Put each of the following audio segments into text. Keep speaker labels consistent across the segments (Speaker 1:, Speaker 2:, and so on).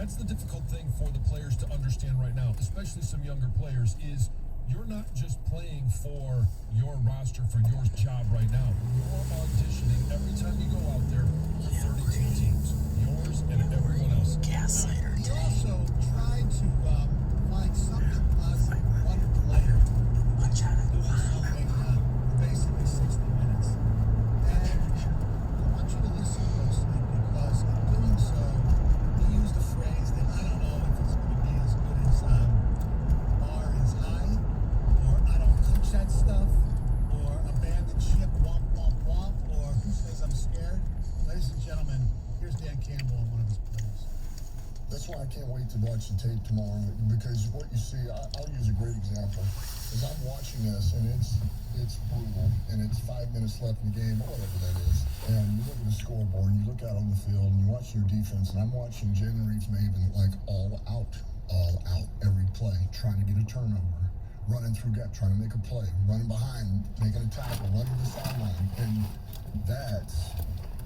Speaker 1: that's the difficult thing for the players to understand right now, especially some younger players, is you're not just playing for your roster, for your job right now. You're auditioning every time you go out there for 32 teams, yours and everyone else.
Speaker 2: Gaslighter.
Speaker 3: He also tried to find something positive, one player doing something for basically 60 minutes. And I want you to listen closely, because in doing so, he used a phrase that I don't know if it's going to be as good as bar is high, or I don't touch that stuff, or abandoned ship, womp, womp, womp, or who says I'm scared. Ladies and gentlemen, here's Dan Campbell on one of his plays.
Speaker 4: That's why I can't wait to watch the tape tomorrow, because what you see, I'll use a great example. As I'm watching this, and it's brutal, and it's 5 minutes left in the game, or whatever that is, and you look at the scoreboard, and you look out on the field, and you watch your defense, and I'm watching Jalen Reeves-Maybin like all out, every play, trying to get a turnover, running through gap, trying to make a play, running behind, making a tackle, running to the sideline, and that's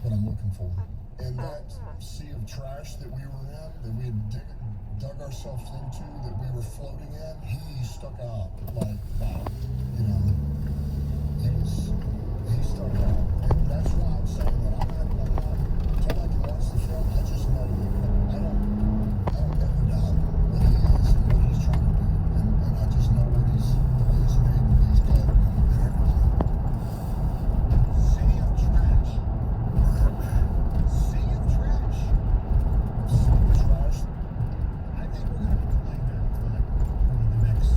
Speaker 4: what I'm looking for. And that sea of trash that we were in, that we had dug ourselves into, that we were floating in, he stuck out like, wow, you know, he stuck out. And that's why I'm saying that I'm not, until I can watch the film, I just know that I don't ever doubt what he is and what he's trying to do. And I just know what the way he's made and he's got and everything.
Speaker 3: Sea of trash. Sea of trash.
Speaker 4: Sea of trash.
Speaker 3: I think we're going to be playing there over the next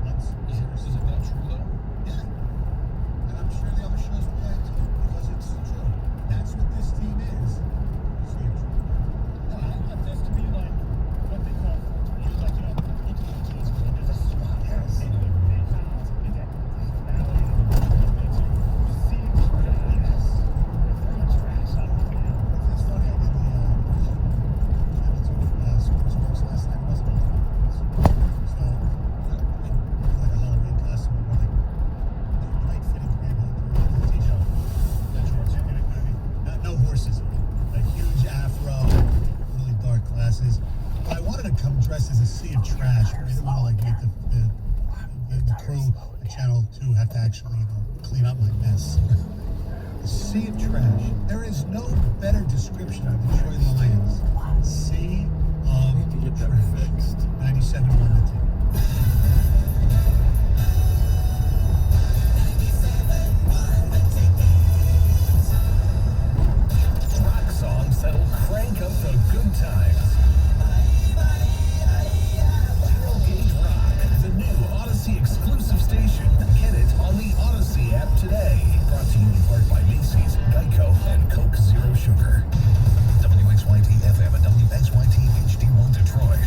Speaker 3: months, years.
Speaker 1: Is it not true, though?
Speaker 3: Yeah. And I'm sure the other shows will play it too, because it's true. That's what this team is. Sea of trash.
Speaker 5: No, I want this to be like what they call filters, like, you know, ultimate teams. There's a spot here.
Speaker 4: Yes.
Speaker 5: Maybe the big house, big valley, see trash. Throw the trash out the field.
Speaker 3: It's funny, I did the sports last night. It wasn't on the so like a Halloween costume, but like tight fitting Graham t-shirt. That's shorts. No horses. Like huge afro, really dark glasses. But I wanted to come dressed as a sea of trash, but I didn't want to like make the crew at Channel 2 have to actually, you know, clean up my mess. A sea of trash. There is no better description of Detroit Lions. Sea of trash. 97 won the team.
Speaker 6: Rock songs that'll crank up the good times. Zero Gauge Rock, the new Odyssey exclusive station. Get it on the Odyssey app today. Brought to you in part by Macy's, Geico, and Coke Zero Sugar. WXYT FM and WXYT HD1 Detroit.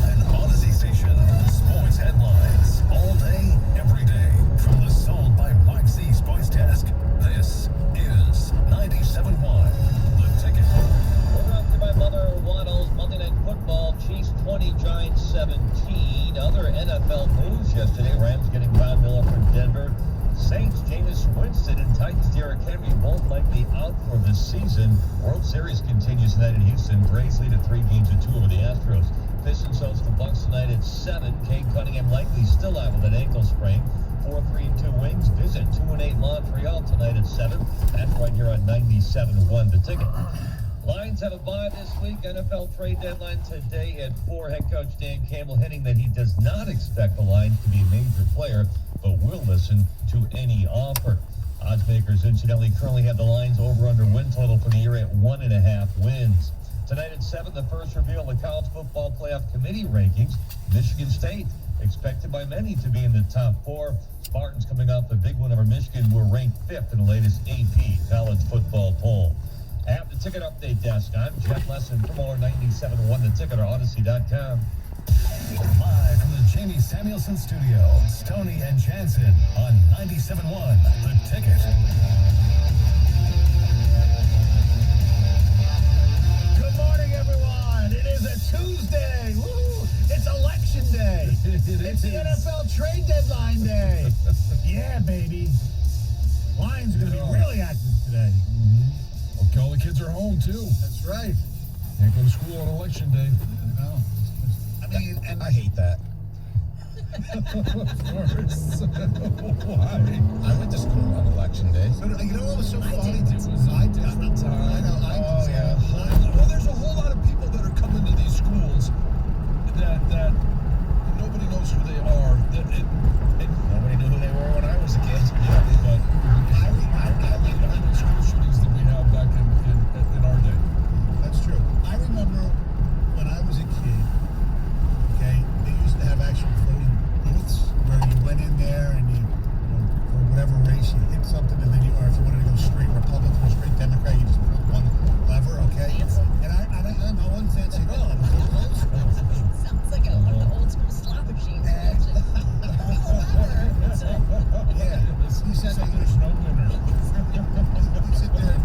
Speaker 6: An Odyssey station. Sports headlines. All day, every day. From the Sold by Waxy Sports Desk. This is 97.1. The Ticket.
Speaker 7: We're brought to you by Mother Waddles Monday Night Football. Chiefs 20, Giants 17. Other NFL moves yesterday. Rams getting Von Miller from Denver. Saints, Jameis Winston, and Titans, Derrick Henry, both likely out for this season. World Series continues tonight in Houston. Braves lead at 3 games to 2 over the Astros. Pistons host the Bucks tonight at 7. Cade Cunningham likely still out with an ankle sprain. 4-3-2 Wings visit 2-8 Montreal tonight at 7. That's right here on 97.1 The Ticket. Lions have a bye this week. NFL trade deadline today at 4. Head coach Dan Campbell hinting that he does not expect the Lions to be a major player, but will listen to any offer. Oddsmakers, incidentally, currently have the Lions over-under win total for the year at 1.5 wins. Tonight at 7, the first reveal of the College Football Playoff Committee rankings. Michigan State, expected by many to be in the top 4. Spartans, coming off the big win over Michigan, were ranked 5th in the latest AP college football poll. At the Ticket Update Desk, I'm Jeff Lesson from our 97.1 The Ticket or Odyssey.com.
Speaker 6: Live from the Jamie Samuelson Studio, Stoney and Jansen on 97.1 The Ticket.
Speaker 3: Good morning, everyone. It is a Tuesday. Woo! It's election day. It's the NFL trade deadline day. Yeah, baby. Lions are going to be really active today. today.
Speaker 1: Okay, all the kids are home too.
Speaker 3: That's right.
Speaker 1: Can't go to school on election day.
Speaker 3: You know. I mean, and
Speaker 6: I hate that.
Speaker 1: Of course. Why?
Speaker 6: I went to school on election day.
Speaker 3: But you know what was so funny?
Speaker 1: It was a different time.
Speaker 3: I know.
Speaker 6: Oh, yeah.
Speaker 1: Well, there's a whole lot of people that are coming to these schools that nobody knows who they are.
Speaker 6: Nobody knew who they were when I was a kid.
Speaker 1: But the school shootings that we have back in our day.
Speaker 3: That's true. I remember when I was a kid, okay, they used to have actual voting booths where you went in there and you know, for whatever race, you hit something and then you, or if you wanted to go straight Republican or straight Democrat, you just put one lever, okay? And I'm no one fancy at all. I was old school.
Speaker 2: Sounds like one of the old school slot machines. Actually.
Speaker 3: Yeah. You said that
Speaker 1: There's no winner.
Speaker 3: you sit there.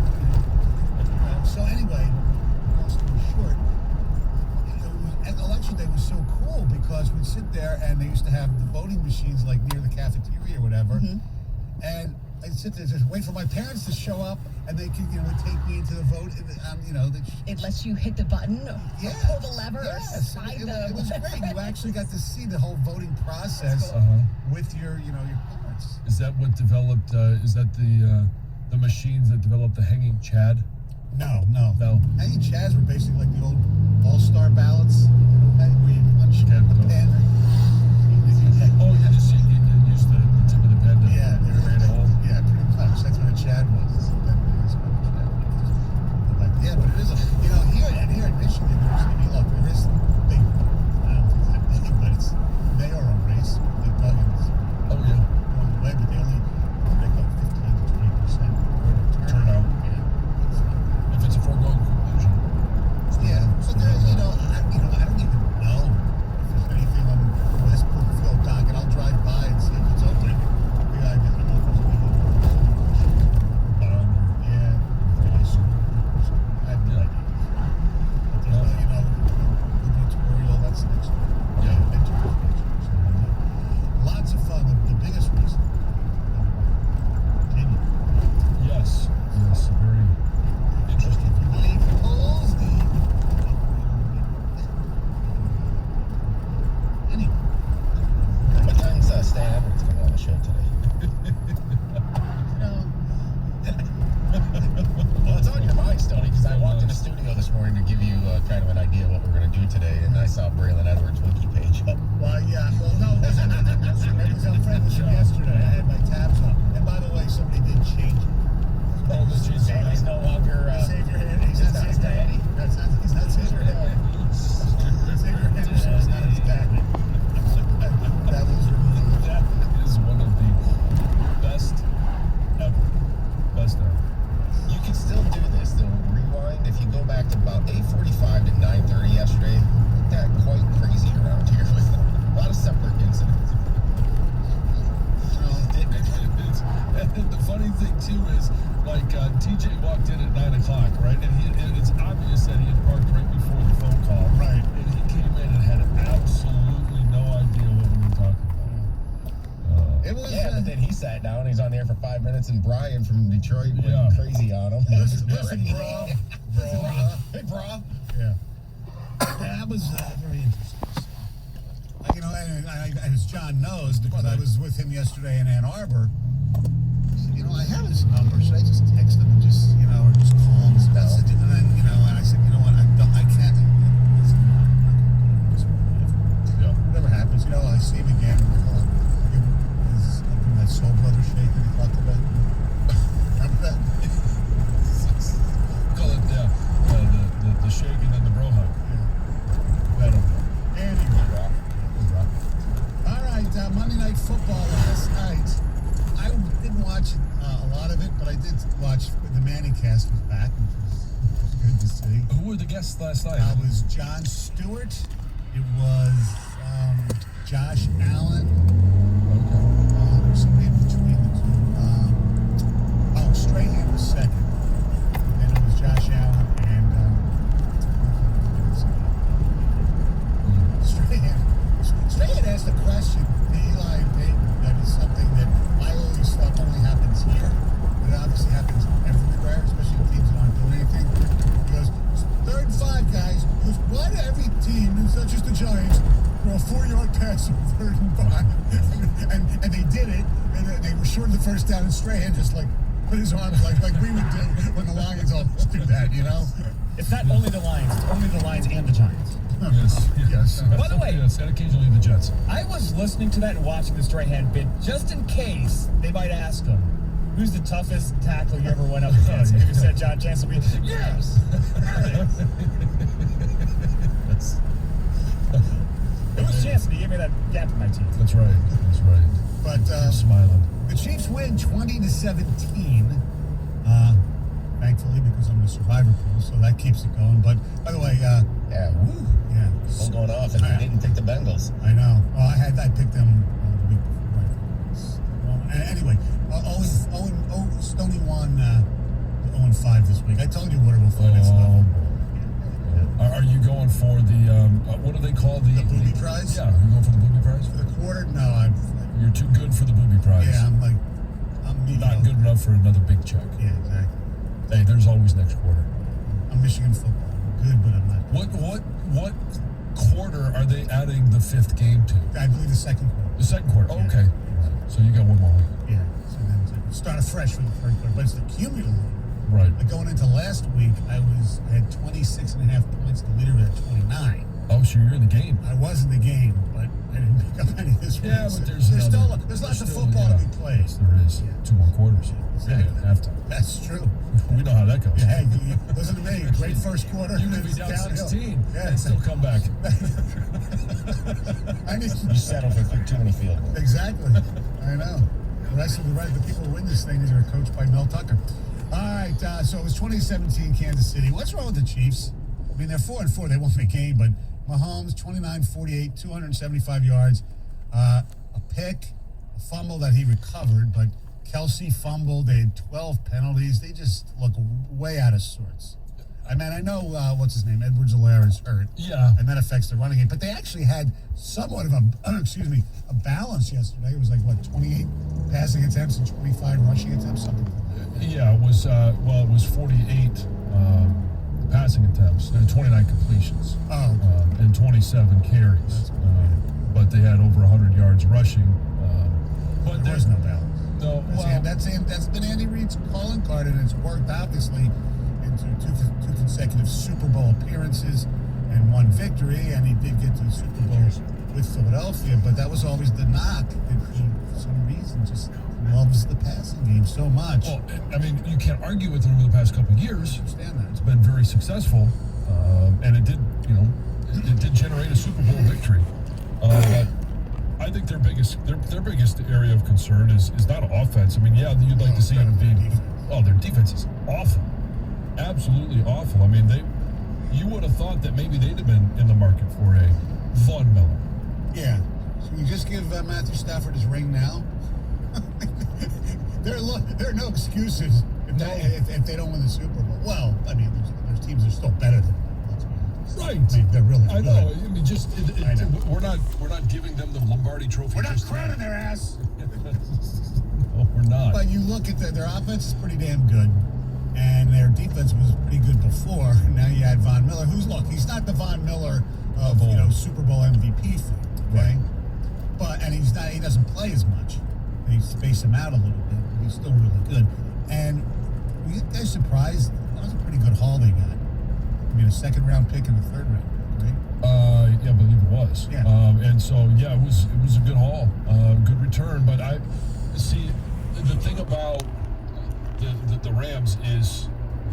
Speaker 3: So anyway, long story short, and election day was so cool because we'd sit there and they used to have the voting machines like near the cafeteria or whatever, and I'd sit there just wait for my parents to show up and they could take me into the vote.
Speaker 2: It lets you hit the button,
Speaker 3: Yeah.
Speaker 2: pull the lever, or
Speaker 3: Yes,
Speaker 2: slide
Speaker 3: it was
Speaker 2: the.
Speaker 3: great. You actually got to see the whole voting process with your parents.
Speaker 1: Is that what developed? Is that the machines that developed the hanging Chad?
Speaker 3: No.
Speaker 1: No.
Speaker 3: Hanging chads were basically like the old all-star ballots, okay, where you punch
Speaker 1: Yeah,
Speaker 3: a
Speaker 1: but-
Speaker 3: pen.
Speaker 1: Oh, you just you use the tip of the pen to
Speaker 3: Yeah,
Speaker 1: create a hole.
Speaker 3: yeah, pretty much. That's what a Chad was. Yeah, but it is here in Michigan, there is big, I don't think it's that big, but it's mayoral race. Big Duggins
Speaker 1: Oh yeah.
Speaker 3: along the way, but they only make like 15 to 20%
Speaker 1: Turnout.
Speaker 3: Yeah.
Speaker 1: If it's a foregone conclusion.
Speaker 3: Yeah, but there's, I don't even know if there's anything on West Brookfield docket. I'll drive by and see if it's open. Yeah, I don't know if there's anything. Yeah, I have no idea. But there's no, gubernatorial, that's the next one.
Speaker 1: Yeah.
Speaker 3: Midterm next year, so lots of fun. The biggest race. Virginia.
Speaker 1: Yes. Yes. Very interesting.
Speaker 3: Believe the polls, anyway.
Speaker 6: What time's Stan Edwards coming on the show today? Well, it's on your mind, Stoney, because I walked in the studio this morning to give you kind of an idea of what we're going to do today, and I saw Braylon Edwards' wiki page up.
Speaker 3: Well, yeah. Well, no, it wasn't. It was on Friend was from yesterday. I had my tabs up. And by the way, somebody did change it.
Speaker 1: Oh, this is
Speaker 6: He's no longer.
Speaker 3: Save your hand. He's not
Speaker 6: his
Speaker 3: Save your
Speaker 6: daddy.
Speaker 3: hand. He's not Save your hand. Save your hand. He's not his dad. That was really.
Speaker 1: That is one of the best ever. Best ever.
Speaker 6: You can still do this, though. Rewind. If you go back to about 8:45 to 9:30 yesterday, it got quite crazy around here with a lot of separate incidents.
Speaker 1: And the funny thing too is, like TJ walked in at 9 o'clock, right? And it's obvious that he had parked right before the phone call,
Speaker 3: Right.
Speaker 1: And he came in and had absolutely no idea what we were talking about.
Speaker 3: It was.
Speaker 6: Yeah, but then he sat down. He's on there for 5 minutes, and Brian from Detroit went
Speaker 1: Yeah.
Speaker 6: crazy on him.
Speaker 3: Listen, bro.
Speaker 6: Hey, bro.
Speaker 3: Yeah. That was very interesting. And as John knows, because I was with him yesterday in Ann Arbor, he said, I have his number. Should I just text him and just, or just call him his message? And then, and I said, what, I can't.
Speaker 1: Yeah.
Speaker 3: Whatever happens, I see him again. Give him that Soul Brother shake that he talked about. Remember that?
Speaker 1: Call it the shake and then the bro hug. That'll go.
Speaker 3: Anyway. All right, Monday Night Football last night. I didn't watch a lot of it, but I did watch the Manning cast was back, which was good to see.
Speaker 1: Who were the guests last night?
Speaker 3: It was Jon Stewart. It was Josh Allen. There was somebody in between the two. Strahan was second. Then it was Josh Allen and Strahan asked a question to Eli and Peyton that is something that I always thought only happens here, but it obviously happens everywhere Bears were 3rd and 5, and they did it, and they were short of the first down, and Strahan just like put his arms like we would do when the Lions all do that, you know?
Speaker 5: It's not only the Lions, it's only the Lions and the Giants.
Speaker 1: Yes.
Speaker 5: By the way-
Speaker 1: yes, and occasionally the Jets.
Speaker 5: I was listening to that and watching the Strahan bit just in case they might ask him, who's the toughest tackle you ever went up against? And he said John Chancellor. Yes! It was Chancellor. He gave me that gap in my teeth.
Speaker 1: That's right. That's right.
Speaker 3: But
Speaker 1: Keep smiling.
Speaker 3: the Chiefs win 20-17. Thankfully, because I'm in the survivor pool, so that keeps it going. But by the way,
Speaker 7: Yeah, woo.
Speaker 3: yeah,
Speaker 7: All going off, and you didn't pick the Bengals.
Speaker 3: I know. Well, I picked them the week before. Well, anyway, Stoney won 0-5 this week. I told you Waterville Fund and stuff.
Speaker 1: Are you going for the what do they call
Speaker 3: The booby prize?
Speaker 1: Yeah, are you going for the booby prize?
Speaker 3: For the quarter? No,
Speaker 1: You're too good for the booby prize.
Speaker 3: yeah, I'm mediocre.
Speaker 1: Not good enough for another big check.
Speaker 3: Yeah, exactly.
Speaker 1: Hey, there's always next quarter.
Speaker 3: I'm Michigan football. I'm good, but I'm not.
Speaker 1: What quarter are they adding the 5th game to?
Speaker 3: I believe the second quarter.
Speaker 1: The second quarter.
Speaker 3: Yeah.
Speaker 1: Okay. So you got one more week.
Speaker 3: Yeah. So then it's like, start afresh for the third quarter, but it's the cumulative.
Speaker 1: Right.
Speaker 3: Like going into last week, I had 26.5 points. The leader at 29.
Speaker 1: Oh, so you're in the game.
Speaker 3: I was in the game, but I didn't pick up any this week.
Speaker 1: Yeah, but there's
Speaker 3: lots of football to be played.
Speaker 1: Yes, there is.
Speaker 3: Yeah.
Speaker 1: 2 more quarters.
Speaker 3: Exactly.
Speaker 1: Yeah, halftime.
Speaker 3: That's true.
Speaker 1: We know how that goes.
Speaker 3: Yeah, hey, listen to me. Great first quarter.
Speaker 1: You could be
Speaker 3: It's
Speaker 1: down
Speaker 3: downhill.
Speaker 1: 16
Speaker 3: Yeah,
Speaker 1: and still come back.
Speaker 3: I need
Speaker 7: You settle for too many field goals.
Speaker 3: exactly. I know. The people who win this thing are coached by Mel Tucker. All right, so it was 2017 Kansas City. What's wrong with the Chiefs? I mean, they're 4-4. They won the game, but Mahomes 29-48, 275 yards, a pick, a fumble that he recovered, but Kelsey fumbled. They had 12 penalties. They just look way out of sorts. I mean, I know what's his name, Edwards-Helaire is hurt.
Speaker 1: Yeah.
Speaker 3: And that affects the running game. But they actually had somewhat of a balance yesterday. It was like, 28 passing attempts and 25 rushing attempts, something like that.
Speaker 1: Yeah, it was it was 48 passing attempts and 29 completions.
Speaker 3: Oh,
Speaker 1: And 27 carries. But they had over 100 yards rushing. But
Speaker 3: there was no balance.
Speaker 1: No,
Speaker 3: That's been Andy Reid's calling card, and it's worked, obviously, into two consecutive Super Bowl appearances and one victory, and he did get to the Super Bowl with Philadelphia, but that was always the knock, that he, for some reason, just loves the passing game so much.
Speaker 1: Well, I mean, you can't argue with it over the past couple of years.
Speaker 3: I understand that.
Speaker 1: It's been very successful, and it did, it did generate a Super Bowl victory. But I think their biggest area of concern is not offense. I mean, yeah, you'd like to see them be. Oh, their defense is awful, absolutely awful. I mean, you would have thought that maybe they'd have been in the market for a Von Miller.
Speaker 3: Yeah. So you just give Matthew Stafford his ring now? There are no excuses if they don't win the Super Bowl. Well, I mean, there's teams that are still better than them.
Speaker 1: Right.
Speaker 3: They're really
Speaker 1: I
Speaker 3: good.
Speaker 1: know. I mean,
Speaker 3: I know.
Speaker 1: we're not giving them the Lombardi Trophy.
Speaker 3: We're not
Speaker 1: just
Speaker 3: crowning their ass.
Speaker 1: No, we're not.
Speaker 3: But you look at their offense is pretty damn good, and their defense was pretty good before. Now you add Von Miller, he's not the Von Miller of Super Bowl MVP thing, okay?
Speaker 1: Right.
Speaker 3: But he doesn't play as much. They space him out a little bit. But he's still really good. And were you guys surprised? That was a pretty good haul they got. I mean, a second round pick and a third round pick, right?
Speaker 1: Yeah, I believe it was.
Speaker 3: Yeah.
Speaker 1: And so yeah, it was a good haul, good return. But I see the thing about the Rams is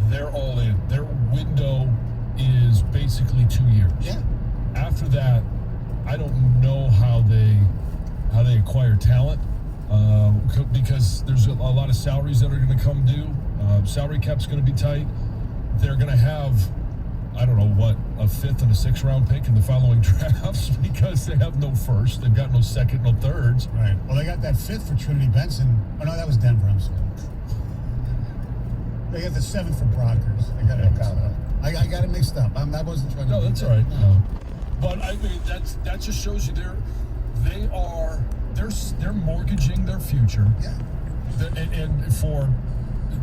Speaker 1: they're all in. Their window is basically 2 years.
Speaker 3: Yeah.
Speaker 1: After that, I don't know how they acquire talent, because there's a lot of salaries that are going to come due. Salary cap's going to be tight. They're going to have, I don't know what, a 5th and a 6th round pick in the following drafts because they have no first. They've got no second, no thirds.
Speaker 3: Right. Well, they got that 5th for Trinity Benson. Oh, no, that was Denver. I'm sorry. They got the 7th for Brockers. I got it mixed up. I got it mixed up. I wasn't trying to.
Speaker 1: No,
Speaker 3: do
Speaker 1: that's
Speaker 3: that.
Speaker 1: all right. No. But I mean, that just shows you they're mortgaging their future.
Speaker 3: Yeah.
Speaker 1: And for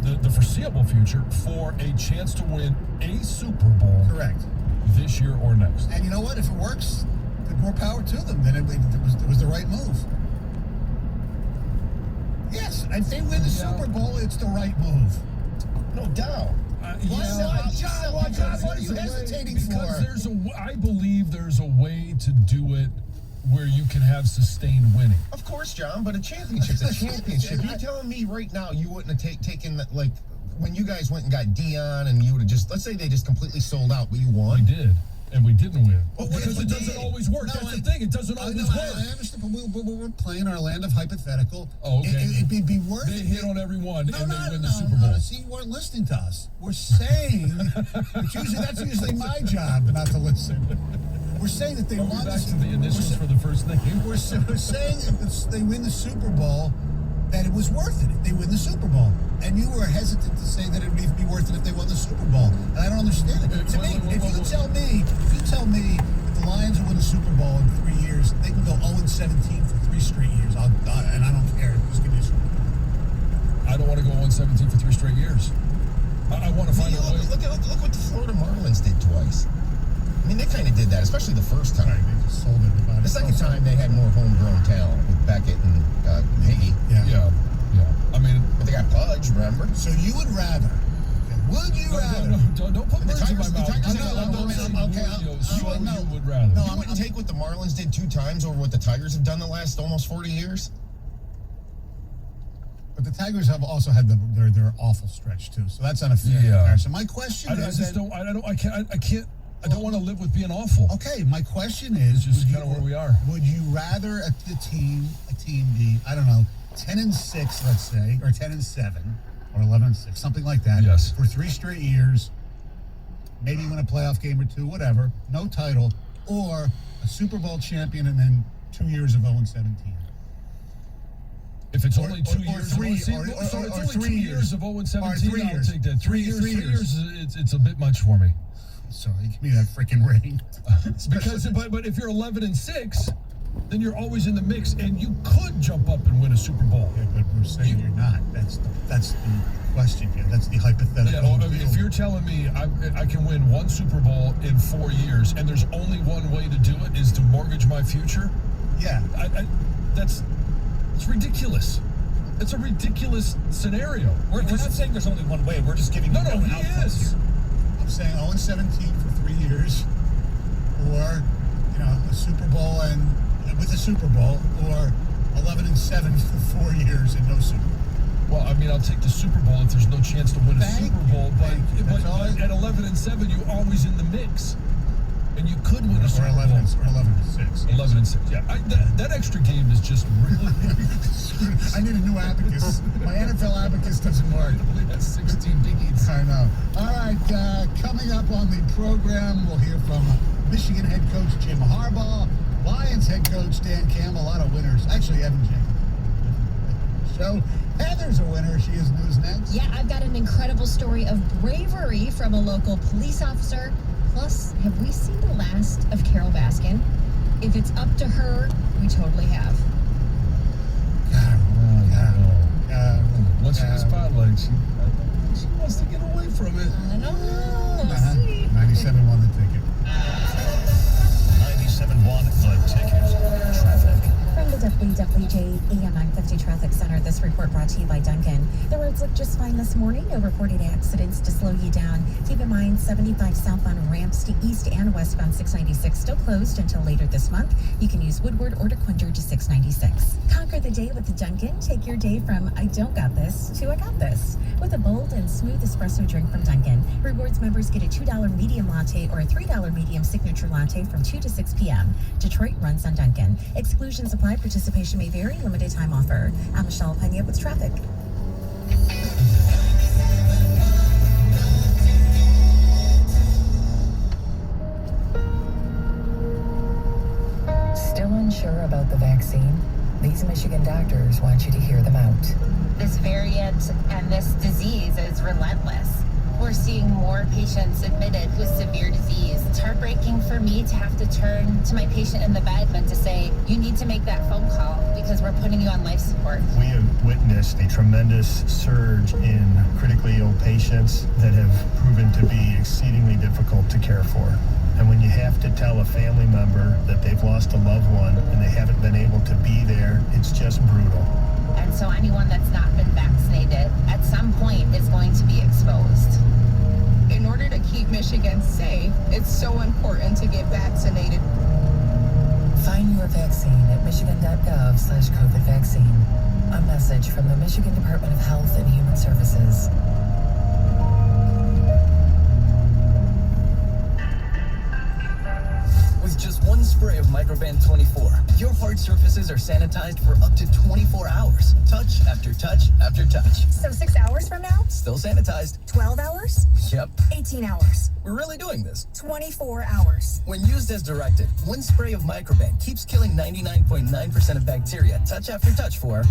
Speaker 1: the foreseeable future, for a chance to win a Super Bowl.
Speaker 3: Correct.
Speaker 1: This year or next.
Speaker 3: And you know what? If it works, more power to them. Then it was the right move. Yes, if they win the Super Bowl, it's the right move.
Speaker 6: No doubt.
Speaker 3: John, what are you hesitating
Speaker 1: Because
Speaker 3: for?
Speaker 1: I believe there's a way to do it where you can have sustained winning.
Speaker 6: Of course, John, but a championship's a championship. You're telling me right now you wouldn't have taken that, like, when you guys went and got Dion and you would have just, let's say they just completely sold out, but you won.
Speaker 1: We did, and we didn't win.
Speaker 3: Well, what
Speaker 1: Because
Speaker 3: if
Speaker 1: it
Speaker 3: we
Speaker 1: doesn't
Speaker 3: did?
Speaker 1: always work.
Speaker 3: No,
Speaker 1: That's the thing. It doesn't always work.
Speaker 3: I understand, but we're playing our land of hypothetical.
Speaker 1: Oh, okay.
Speaker 3: It'd be worth
Speaker 1: They
Speaker 3: it.
Speaker 1: hit on everyone, and they win the
Speaker 3: No,
Speaker 1: Super Bowl.
Speaker 3: see, you weren't listening to us. We're saying, that's usually my job, not to listen. We're saying that they
Speaker 1: We're
Speaker 3: won
Speaker 1: back to the initials for the first name.
Speaker 3: We're saying if they win the Super Bowl, that it was worth it if they win the Super Bowl. And you were hesitant to say that it would even be worth it if they won the Super Bowl. And I don't understand it. To me, if you tell me if the Lions will win the Super Bowl in 3 years, they can go 0-17 for 3 straight years. And I don't care. Just give me a Super Bowl.
Speaker 1: I don't want to go 1-17 for 3 straight years. I want to find a way.
Speaker 6: Look what the Florida Marlins did twice. I mean, they kind of did that, especially the first time.
Speaker 3: They just sold it about it.
Speaker 6: The second time, they had more homegrown talent with Beckett and Higgy.
Speaker 1: Yeah. I mean,
Speaker 6: But they got Pudge, remember?
Speaker 3: So you would rather? Would you rather?
Speaker 1: don't put words in my
Speaker 6: Tigers-
Speaker 1: mouth.
Speaker 6: the Tigers-
Speaker 1: You would rather.
Speaker 3: No,
Speaker 6: You wouldn't take what the Marlins did 2 times over what the Tigers have done the last almost 40 years?
Speaker 3: But the Tigers have also had their awful stretch too, so that's not a fair
Speaker 1: Yeah.
Speaker 3: comparison. My question
Speaker 1: I
Speaker 3: is,
Speaker 1: just don't. I can't. I don't want to live with being awful.
Speaker 3: okay, my question is,
Speaker 1: It's just
Speaker 3: would
Speaker 1: kinda
Speaker 3: you-
Speaker 1: where we are.
Speaker 3: Would you rather a team be, I don't know, 10-6, let's say, or 10-7, or 11-6, something like that,
Speaker 1: Yes.
Speaker 3: for 3 straight years, maybe win a playoff game or 2, whatever, no title, or a Super Bowl champion and then 2 years of 0-17?
Speaker 1: If it's
Speaker 3: Or-
Speaker 1: only 2
Speaker 3: or
Speaker 1: years,
Speaker 3: three-
Speaker 1: so
Speaker 3: or
Speaker 1: it's only
Speaker 3: 3
Speaker 1: 2
Speaker 3: years.
Speaker 1: years of 0-17.
Speaker 3: Or 3
Speaker 1: I'll
Speaker 3: years.
Speaker 1: take that. 3 years.
Speaker 3: 3
Speaker 1: 3
Speaker 3: years.
Speaker 1: years. It's a bit much for me.
Speaker 3: Sorry, give me that freaking ring.
Speaker 1: Because, but if you're 11-6, then you're always in the mix, and you could jump up and win a Super Bowl.
Speaker 3: Yeah, but we're saying you're not. That's the question here. That's the hypothetical.
Speaker 1: Yeah, well, if you're telling me I can win 1 Super Bowl in 4 years, and there's only one way to do it is to mortgage my future,
Speaker 3: yeah.
Speaker 1: it's ridiculous. It's a ridiculous scenario.
Speaker 5: We're not saying there's only one way. We're just giving
Speaker 1: No,
Speaker 5: you
Speaker 1: he
Speaker 5: outcomes
Speaker 1: is.
Speaker 5: here.
Speaker 3: I'm saying 0-17 for 3 years, or a Super Bowl and with a Super Bowl, or 11-7 for 4 years and no Super Bowl.
Speaker 1: Well, I mean, I'll take the Super Bowl if there's no chance to win a
Speaker 3: Thank
Speaker 1: Super Bowl,
Speaker 3: you, thank you.
Speaker 1: but
Speaker 3: That's all
Speaker 1: at 11-7, you're always in the mix, and you could win a
Speaker 3: Or
Speaker 1: Super
Speaker 3: 11
Speaker 1: Bowl.
Speaker 3: or 11-6.
Speaker 1: 11-6. Yeah, that extra game is just really.
Speaker 3: I need a new abacus. My NFL abacus doesn't work.
Speaker 1: I believe that's 16 digits.
Speaker 3: I know. All right, coming up on the program, we'll hear from Michigan head coach Jim Harbaugh, Lions head coach Dan Campbell, a lot of winners. Actually, Evan Jenkins. So, Heather's a winner. She is news next.
Speaker 2: Yeah, I've got an incredible story of bravery from a local police officer. Plus, have we seen the last of Carol Baskin? If it's up to her, we totally have.
Speaker 1: Once she gets spotlight, she wants to get away from it.
Speaker 2: I don't know. We'll see.
Speaker 3: 97 won the ticket.
Speaker 6: 97.1 The Ticket. Traffic.
Speaker 8: From the WWJ AM 950 Traffic Center, this report brought to you by Duncan. The roads look just fine this morning. No reported accidents to slow you down. Keep in mind, 75 southbound ramps to east and westbound 696 still closed until later this month. You can use Woodward or DeQuinder to 696. Conquer the day with the Duncan. Take your day from I don't got this to I got this with a bold and smooth espresso drink from Duncan. Rewards members get a $2 medium latte or a $3 medium signature latte from 2 to 6 p.m. Detroit runs on Duncan. Exclusions apply. Participation may vary. Limited time offer. I'm Michelle Pena with traffic.
Speaker 9: Still unsure about the vaccine? These Michigan doctors want you to hear them out.
Speaker 10: This variant and this disease is relentless. we're seeing more patients admitted with severe disease. It's heartbreaking for me to have to turn to my patient in the bed and to say, you need to make that phone call because we're putting you on life support.
Speaker 11: We have witnessed a tremendous surge in critically ill patients that have proven to be exceedingly difficult to care for. And when you have to tell a family member that they've lost a loved one and they haven't been able to be there, it's just brutal.
Speaker 10: And so anyone that's not been vaccinated at some point is going to be exposed.
Speaker 12: In order to keep Michigan safe, it's so important to get vaccinated.
Speaker 9: Find your vaccine at michigan.gov/COVID vaccine. A message from the Michigan Department of Health and Human Services.
Speaker 13: With just one spray of Microban 24, your hard surfaces are sanitized for up to 24 hours. Touch after touch after touch.
Speaker 14: So 6 hours from now?
Speaker 13: Still sanitized.
Speaker 14: 12 hours?
Speaker 13: Yep.
Speaker 14: 18 hours.
Speaker 13: We're really doing this.
Speaker 14: 24 hours.
Speaker 13: When used as directed, one spray of Microban keeps killing 99.9% of bacteria touch after touch for,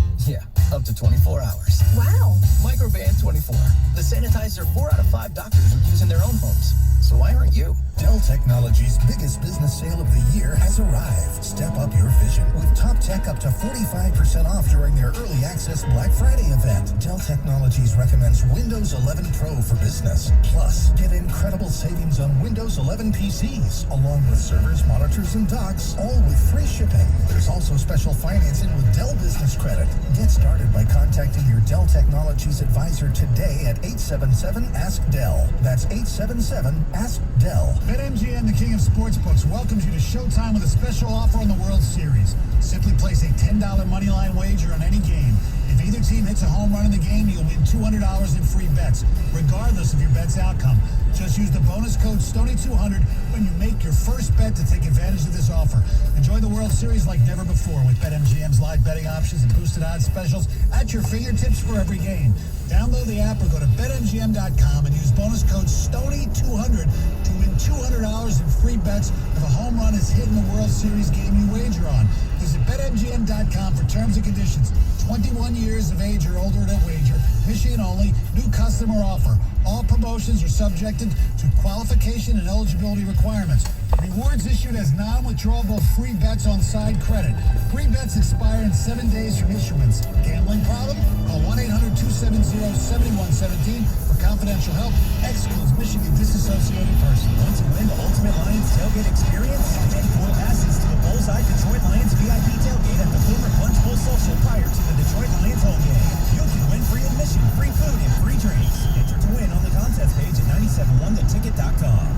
Speaker 13: up to 24 hours.
Speaker 14: Wow.
Speaker 13: Microban 24. The sanitizer 4 out of 5 doctors would use in their own homes. So why aren't you?
Speaker 6: Dell Technologies' biggest business sale of the year has arrived. Step up your vision with top tech up to 45% off during their early access Black Friday event. Dell Technologies recommends Windows 11 Pro for business. Plus, get incredible savings on Windows 11 PCs, along with servers, monitors, and docks, all with free shipping. There's also special financing with Dell Business Credit. Get started by contacting your Dell Technologies advisor today at 877-ASK-DELL. That's 877-ASK-DELL.
Speaker 3: BetMGM, the king of sportsbooks, welcomes you to Showtime with a special offer on the World Series. Simply place a $10 moneyline wager on any game. If either team hits a home run in the game, you'll win $200 in free bets, regardless of your bet's outcome. Just use the bonus code STONY200 when you make your first bet to take advantage of this offer. Enjoy the World Series like never before with BetMGM's live betting options and boosted odds specials at your fingertips for every game. Download the app or go to BetMGM.com and use bonus code STONY200 to win $200 in free bets if a home run is hit in the World Series game you wager on. Visit BetMGM.com for terms and conditions. 21 years of age or older to wager. Michigan only. New customer offer. All promotions are subjected to qualification and eligibility requirements. Rewards issued as non-withdrawable free bets on side credit. Free bets expire in 7 days from issuance. Gambling problem? Call 1-800-270-7117 for confidential help. Excludes Michigan disassociated persons.
Speaker 5: Want to win the ultimate Lions tailgate experience? Get 4 passes to the Bullseye Detroit Lions VIP tailgate at the former Punch Bowl Social prior to the Detroit Lions home game. You can win free admission, free food, and free drinks. Enter to win on the contest page at 971theticket.com.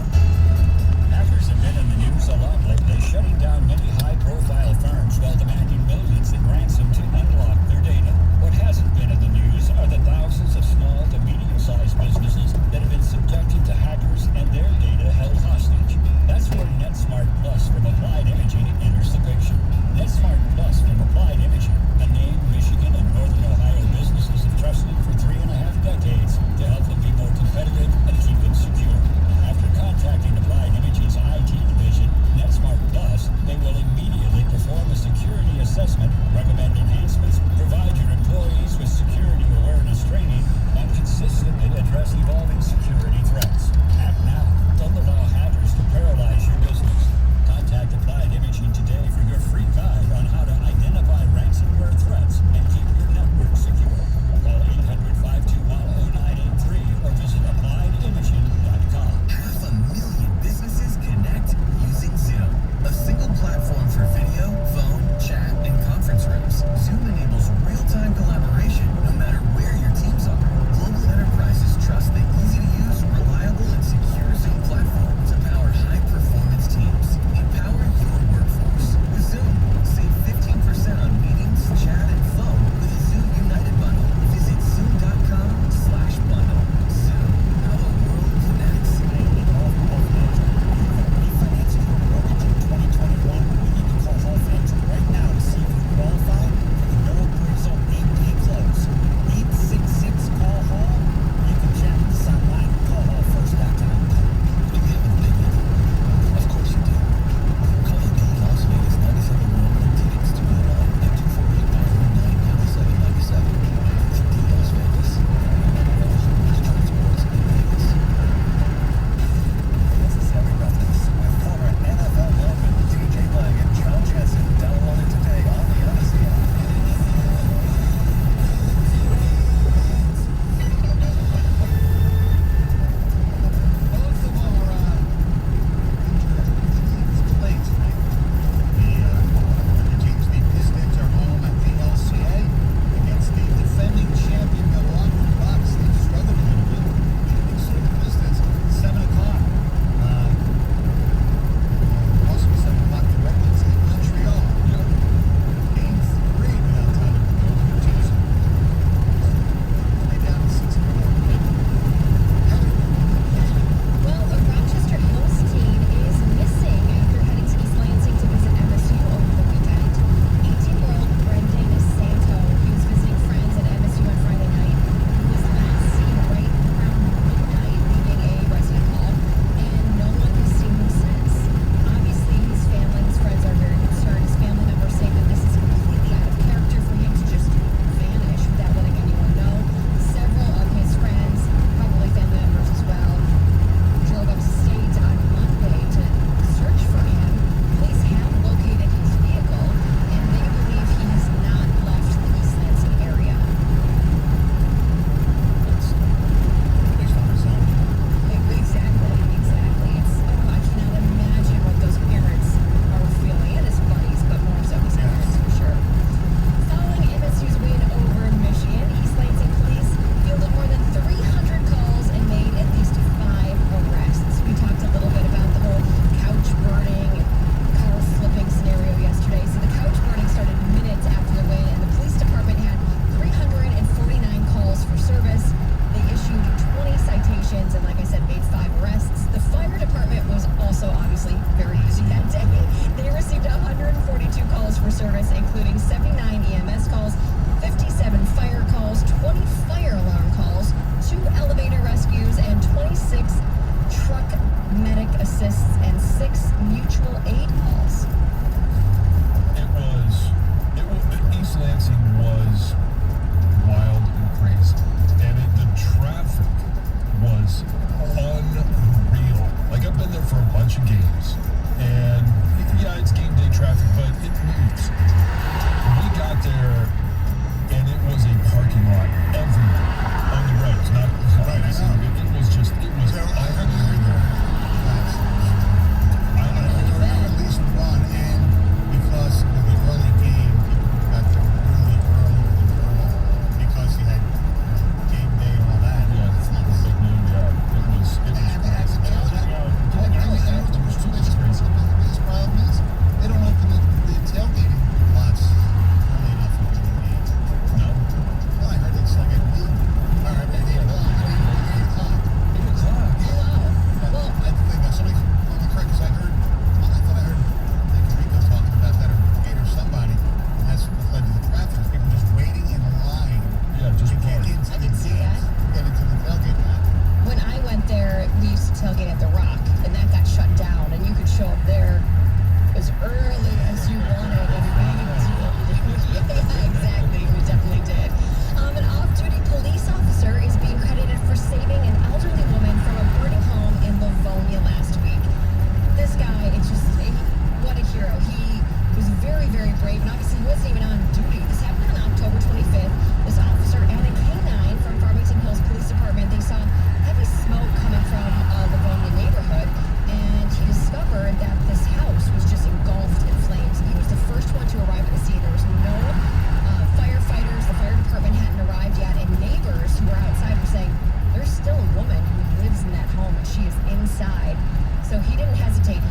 Speaker 15: Hackers have been in the news a lot lately, shutting down many high-profile firms while demanding millions in ransom to unlock their data. What hasn't been in the news are the thousands of small to medium-sized businesses that have been subjected to hackers and their data held hostage. That's where NetSmart Plus from Applied Imaging enters the picture. NetSmart Plus from Applied Imaging, a name Michigan and Northern Ohio businesses have trusted for 3.5 decades to help them be more competitive and keep them secure. After contacting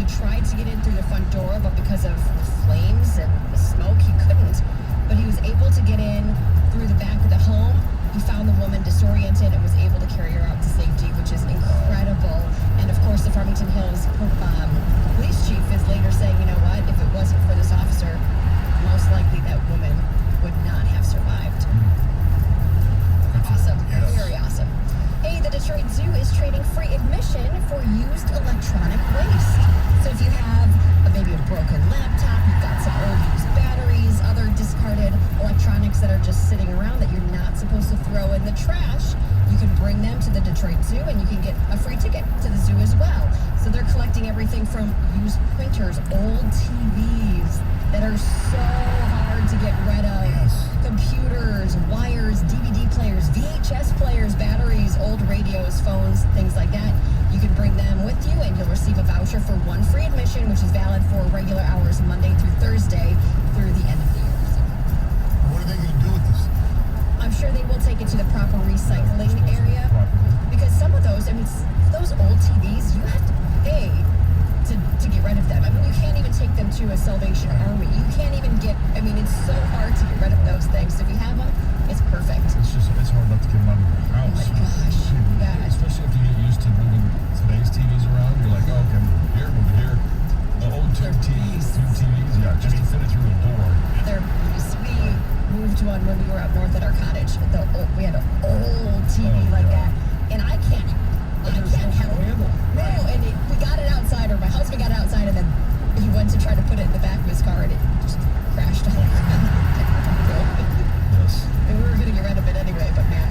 Speaker 2: He tried to get in through the front door, but because of the flames and the smoke, he couldn't. But he was able to get in through the back of the home. He found the woman disoriented and was able to carry her out to safety, which is incredible. And of course, the Farmington Hills police chief is later saying, you know what, if it wasn't for this officer, most likely that woman would not have survived. Awesome.
Speaker 3: Yes.
Speaker 2: Very awesome. Hey, the Detroit Zoo is trading free admission for used electronic waste. So if you have maybe a broken laptop, you've got some old used batteries, other discarded electronics that are just sitting around that you're not supposed to throw in the trash, you can bring them to the Detroit Zoo and you can get a free ticket to the zoo as well. So they're collecting everything from used printers, old TVs that are so hard to get rid of, computers, wires, DVD players, VHS players, batteries, old radios, phones, things like that. You can bring them with you and you'll receive a voucher for one free admission, which is valid for regular hours Monday through Thursday through the end of the year. So,
Speaker 3: What are they going to do with this?
Speaker 2: I'm sure they will take it to the proper recycling area, because some of those, I mean, those old TVs, you have to pay to get rid of them. I mean, you can't even take them to a Salvation Army. You can't even get, I mean, it's so hard to get rid of those things. So if you have them, it's perfect.
Speaker 1: It's hard enough to get them out of your house.
Speaker 2: Oh my gosh. Yeah.
Speaker 1: Especially if you get used to moving today's TVs around. You're like, oh, okay, move it here. The old tube TVs, yeah, just to fit it through a door.
Speaker 2: We moved one when we were up north at our cottage. We had an old TV like that. And I can't help it. No, and we got it outside, or my husband got it outside, and then he went to try to put it in the back of his car, and it just crashed on the ground.
Speaker 1: Yes.
Speaker 2: And we were going to get rid of it anyway, but man.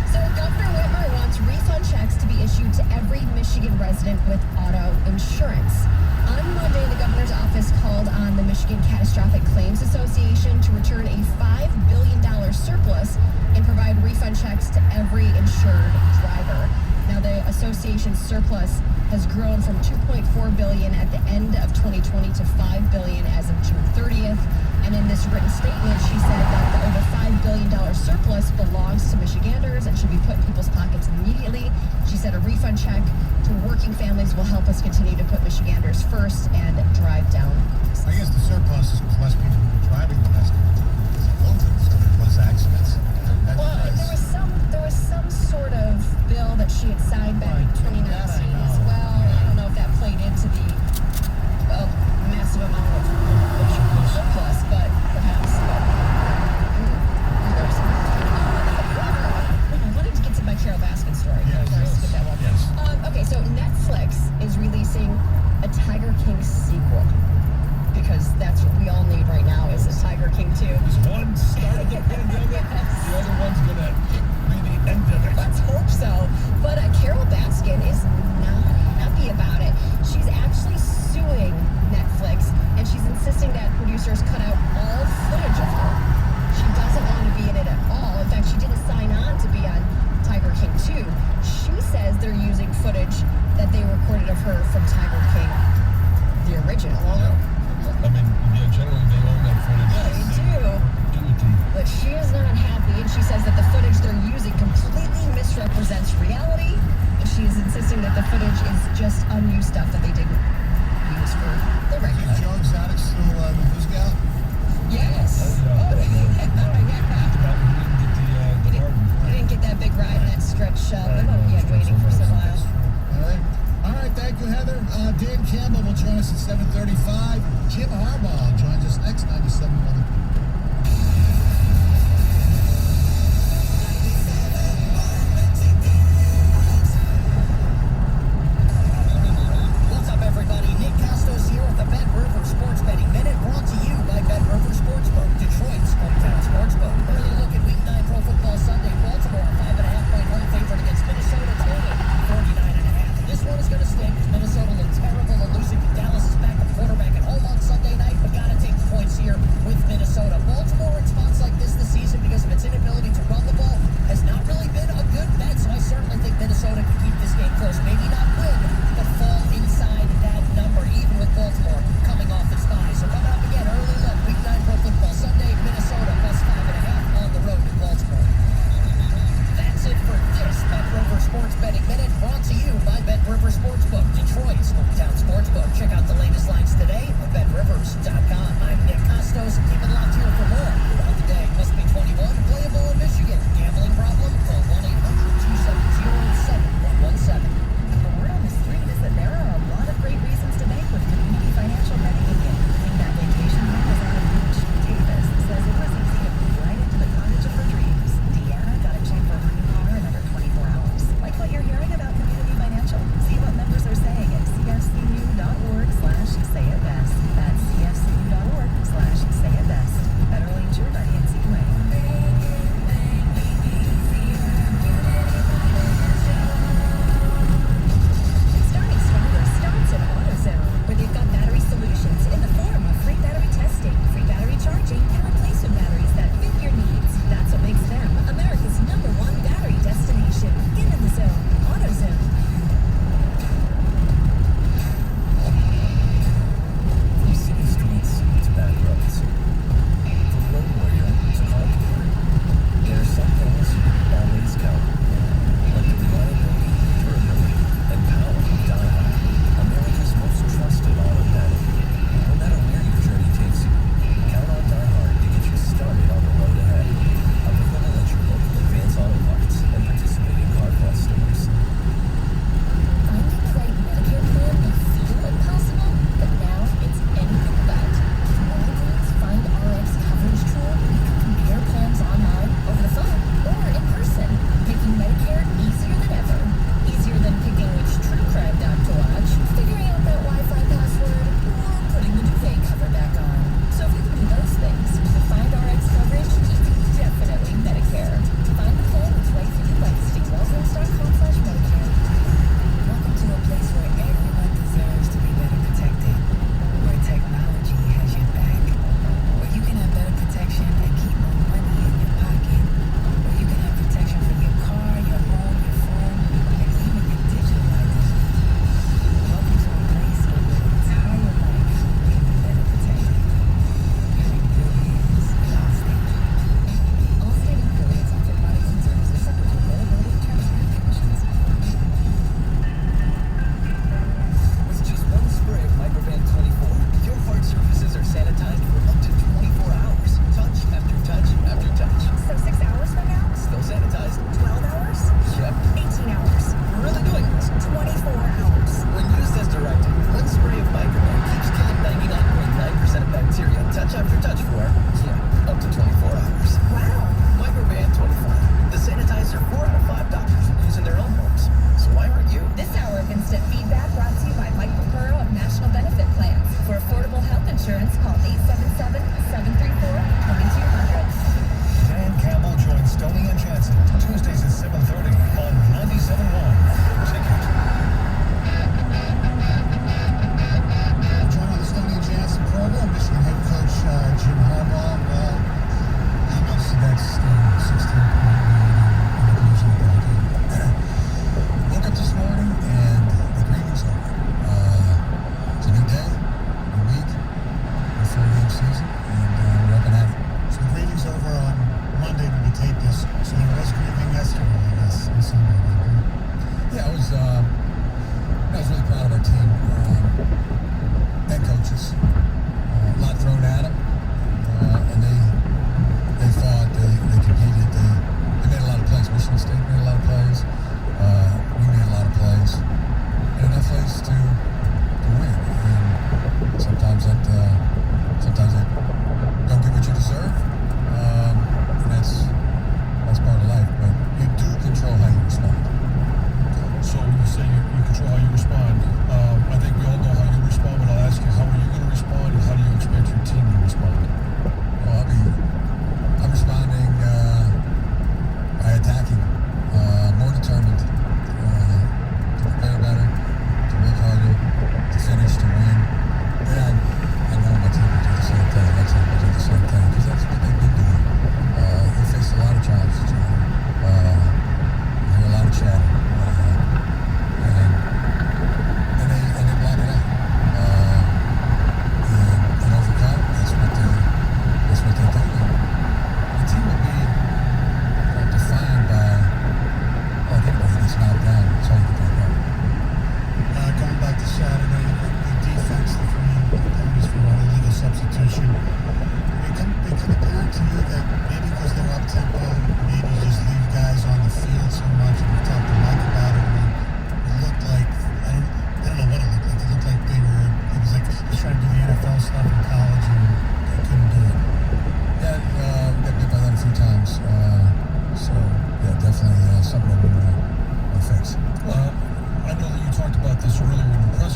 Speaker 2: So Governor Whitmer wants refund checks to be issued to every Michigan resident with auto insurance. On Monday, the governor's office called on the Michigan Catastrophic Claims Association to return a $5 billion surplus and provide refund checks to every insured driver. Now, the association's surplus has grown from $2.4 billion at the end of 2020 to $5 billion as of June 30th. And in this written statement, she said that the over $5 billion surplus belongs to Michiganders and should be put in people's pockets immediately. She said a refund check to working families will help us continue to put Michiganders first and drive down costs.
Speaker 3: I guess the surplus is because less people were driving the last COVID, so there's less accidents.
Speaker 2: Well, and there was some sort of bill that she had signed back in 2019 as well. I don't know if that played into the massive amount of surplus, but perhaps. I wanted to get to my Carol Baskin story. Skip that one. Okay, so Netflix is releasing a Tiger King sequel, because that's what we all need right now is a Tiger King 2.
Speaker 1: One started the pandemic, the other one's gonna be the end of it.
Speaker 2: Let's hope so. But Carol Baskin is not happy about it. She's actually suing Netflix, and she's insisting that producers cut out all footage of her. She doesn't want to be in it at all. In fact, she didn't sign on to be on Tiger King 2. She says they're using footage that they recorded of her from Tiger King, the original.
Speaker 1: I mean, yeah, generally they own that footage.
Speaker 2: They do. But she is not happy, and she says that the footage they're using completely misrepresents reality, and she is insisting that the footage is just unused stuff that they didn't use for the regular.
Speaker 3: Is Joe Exotic still the news gal?
Speaker 2: Yes. He didn't get that big ride in that stretch limo he had waiting for some while.
Speaker 3: All right, thank you, Heather. Dan Campbell will join us at 7:35. Jim Harbaugh joins us next 97.1.
Speaker 5: What's up, everybody? Nick Costos here with the Bet River Sports Betting Minute, brought to you by Bet River Sportsbook, Detroit's hometown sportsbook. Early look at Week 9 Pro Football Sunday. Baltimore, 5.5-point home favorite against Minnesota, total 49.5. This one is going to stay because Minnesota looked terrible and losing. Dallas is back at quarterback at home on Sunday night, but got to take the points here with Minnesota.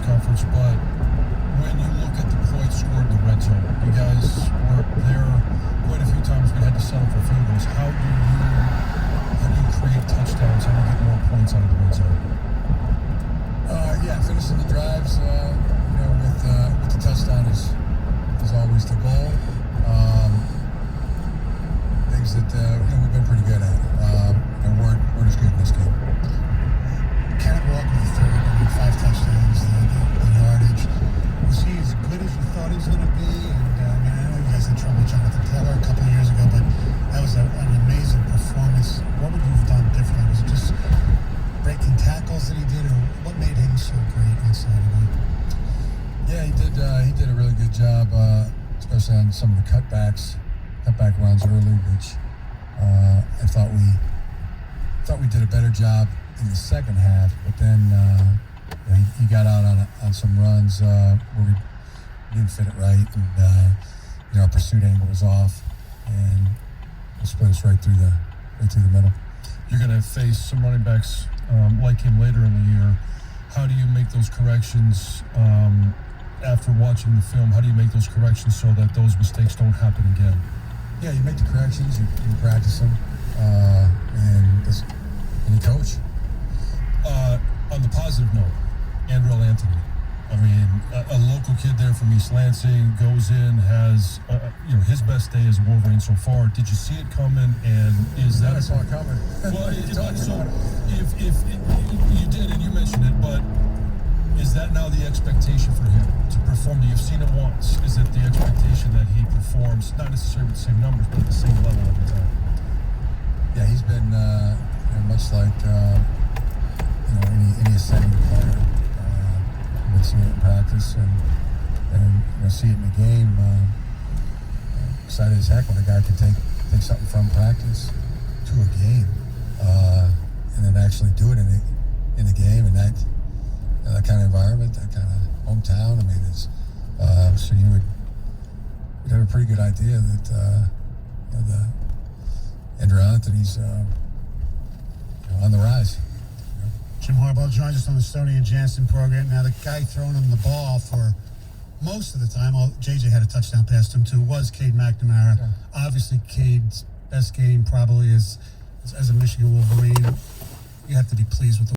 Speaker 1: conference, but when you look at the points scored in the red zone, you guys were there quite a few times but had to settle for field goals. How do you create touchdowns? How do you get more points out of the red zone?
Speaker 3: Finishing the drives, with the touchdown is always the goal. Things that we've been pretty good at, and we're just good in this game.
Speaker 16: Kenneth Walker, the third, 5 touchdowns, the yardage. Was he as good as you thought he was going to be? And I know you guys had trouble with Jonathan Taylor a couple of years ago, but that was an amazing performance. What would you have done differently? Was it just breaking tackles that he did, or what made him so great inside of it?
Speaker 3: Yeah, he did a really good job, especially on some of the cutback runs early, which I thought we did a better job in the second half. But then he got out on some runs where we didn't fit it right, and our pursuit angle was off, and it split us right through the middle.
Speaker 1: You're going to face some running backs like him later in the year. How do you make those corrections after watching the film? How do you make those corrections so that those mistakes don't happen again?
Speaker 3: Yeah, you make the corrections, you practice them, and you coach.
Speaker 1: On the positive note, Andrell Anthony. I mean, a local kid there from East Lansing goes in, has his best day as a Wolverine so far. Did you see it coming? And is that
Speaker 3: I saw it coming?
Speaker 1: Well, if you did, and you mentioned it, but is that now the expectation for him to perform? You've seen it once. Is it the expectation that he performs, not necessarily with the same numbers, but at the same level every time?
Speaker 3: Yeah, he's been much like any ascending player. Been seeing it in practice and see it in the game. Excited as heck when a guy can take something from practice to a game, and then actually do it in the game, and that kind of environment, that kind of hometown. I mean, it's so you'd have a pretty good idea that the Andrew Anthony's on the rise.
Speaker 16: Jim Harbaugh joins us on the Stoney and Jansen program. Now, the guy throwing him the ball for most of the time, JJ had a touchdown pass to him too, was Cade McNamara. Yeah. Obviously, Cade's best game probably is as a Michigan Wolverine. You have to be pleased with the